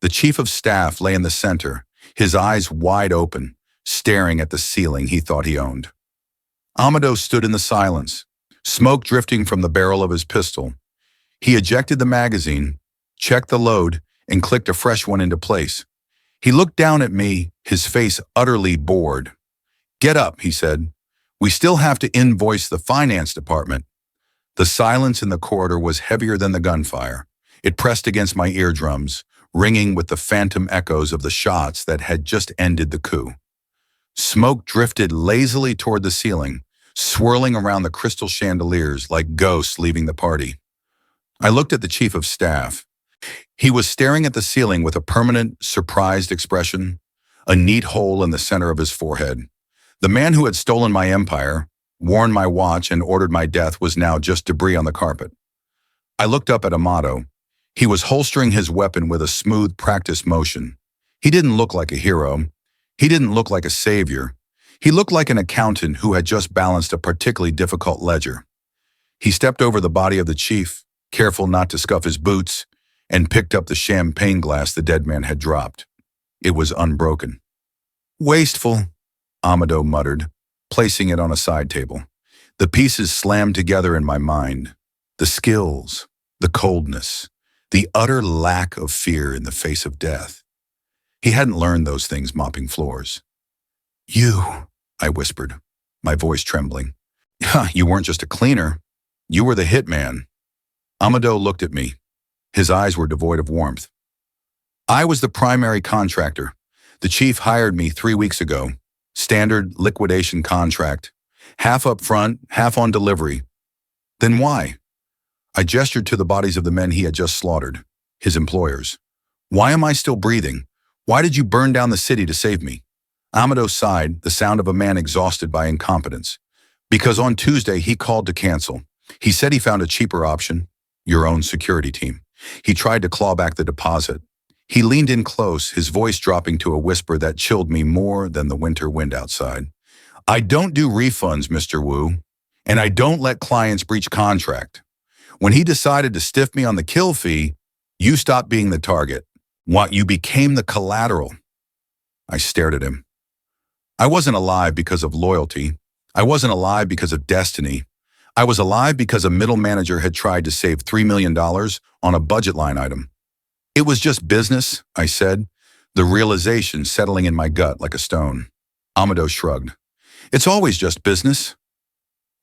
A: The chief of staff lay in the center, his eyes wide open, staring at the ceiling he thought he owned. Amado stood in the silence, smoke drifting from the barrel of his pistol. He ejected the magazine, checked the load, and clicked a fresh one into place. He looked down at me, his face utterly bored. Get up, he said. We still have to invoice the finance department. The silence in the corridor was heavier than the gunfire. It pressed against my eardrums, ringing with the phantom echoes of the shots that had just ended the coup. Smoke drifted lazily toward the ceiling, swirling around the crystal chandeliers like ghosts leaving the party. I looked at the chief of staff. He was staring at the ceiling with a permanent, surprised expression, a neat hole in the center of his forehead. The man who had stolen my empire, worn my watch, and ordered my death was now just debris on the carpet. I looked up at Amado. He was holstering his weapon with a smooth, practiced motion. He didn't look like a hero. He didn't look like a savior. He looked like an accountant who had just balanced a particularly difficult ledger. He stepped over the body of the chief, careful not to scuff his boots, and picked up the champagne glass the dead man had dropped. It was unbroken. Wasteful, Amado muttered, placing it on a side table. The pieces slammed together in my mind. The skills, the coldness, the utter lack of fear in the face of death. He hadn't learned those things mopping floors. You, I whispered, my voice trembling. You weren't just a cleaner. You were the hitman. Amado looked at me. His eyes were devoid of warmth. I was the primary contractor. The chief hired me 3 weeks ago. Standard liquidation contract. Half up front, half on delivery. Then why? I gestured to the bodies of the men he had just slaughtered, his employers. Why am I still breathing? Why did you burn down the city to save me? Amado sighed, the sound of a man exhausted by incompetence. Because on Tuesday he called to cancel. He said he found a cheaper option, your own security team. He tried to claw back the deposit. He leaned in close, his voice dropping to a whisper that chilled me more than the winter wind outside. I don't do refunds, Mr. Wu, and I don't let clients breach contract. When he decided to stiff me on the kill fee, you stopped being the target. What, you became the collateral. I stared at him. I wasn't alive because of loyalty. I wasn't alive because of destiny. I was alive because a middle manager had tried to save $3 million on a budget line item. It was just business, I said, the realization settling in my gut like a stone. Amado shrugged. It's always just business.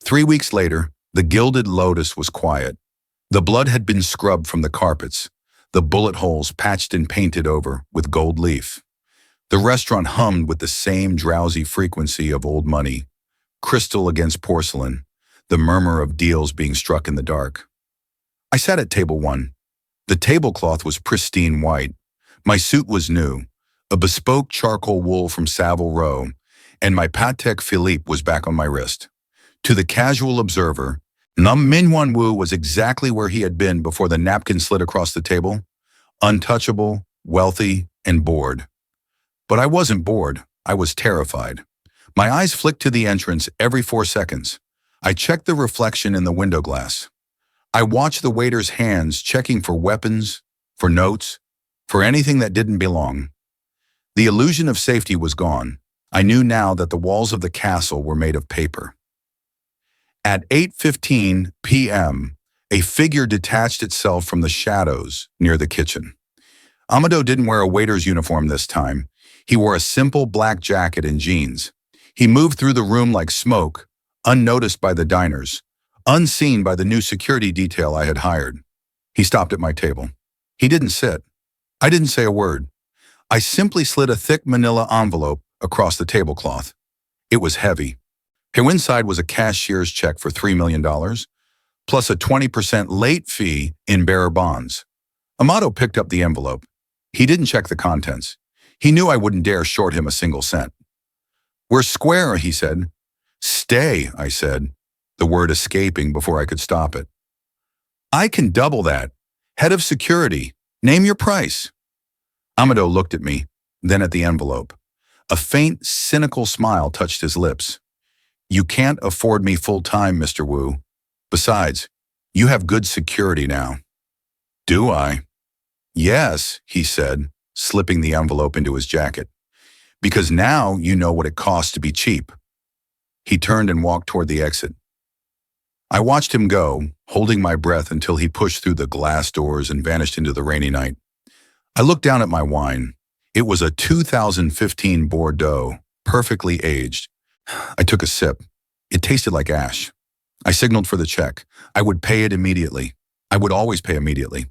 A: 3 weeks later, the Gilded Lotus was quiet. The blood had been scrubbed from the carpets, the bullet holes patched and painted over with gold leaf. The restaurant hummed with the same drowsy frequency of old money, crystal against porcelain, the murmur of deals being struck in the dark. I sat at table 1. The tablecloth was pristine white. My suit was new, a bespoke charcoal wool from Savile Row, and my Patek Philippe was back on my wrist. To the casual observer, Nam Minwan Wu was exactly where he had been before the napkin slid across the table, untouchable, wealthy, and bored. But I wasn't bored, I was terrified. My eyes flicked to the entrance every 4 seconds. I checked the reflection in the window glass. I watched the waiter's hands checking for weapons, for notes, for anything that didn't belong. The illusion of safety was gone. I knew now that the walls of the castle were made of paper. At 8:15 p.m., a figure detached itself from the shadows near the kitchen. Amado didn't wear a waiter's uniform this time. He wore a simple black jacket and jeans. He moved through the room like smoke, unnoticed by the diners, unseen by the new security detail I had hired. He stopped at my table. He didn't sit. I didn't say a word. I simply slid a thick manila envelope across the tablecloth. It was heavy. Inside was a cashier's check for $3 million, plus a 20% late fee in bearer bonds. Amado picked up the envelope. He didn't check the contents. He knew I wouldn't dare short him a single cent. We're square, he said. Stay, I said, the word escaping before I could stop it. I can double that. Head of security. Name your price. Amado looked at me, then at the envelope. A faint, cynical smile touched his lips. You can't afford me full-time, Mr. Wu. Besides, you have good security now. Do I? Yes, he said, slipping the envelope into his jacket. Because now you know what it costs to be cheap. He turned and walked toward the exit. I watched him go, holding my breath until he pushed through the glass doors and vanished into the rainy night. I looked down at my wine. It was a 2015 Bordeaux, perfectly aged. I took a sip. It tasted like ash. I signaled for the check. I would pay it immediately. I would always pay immediately.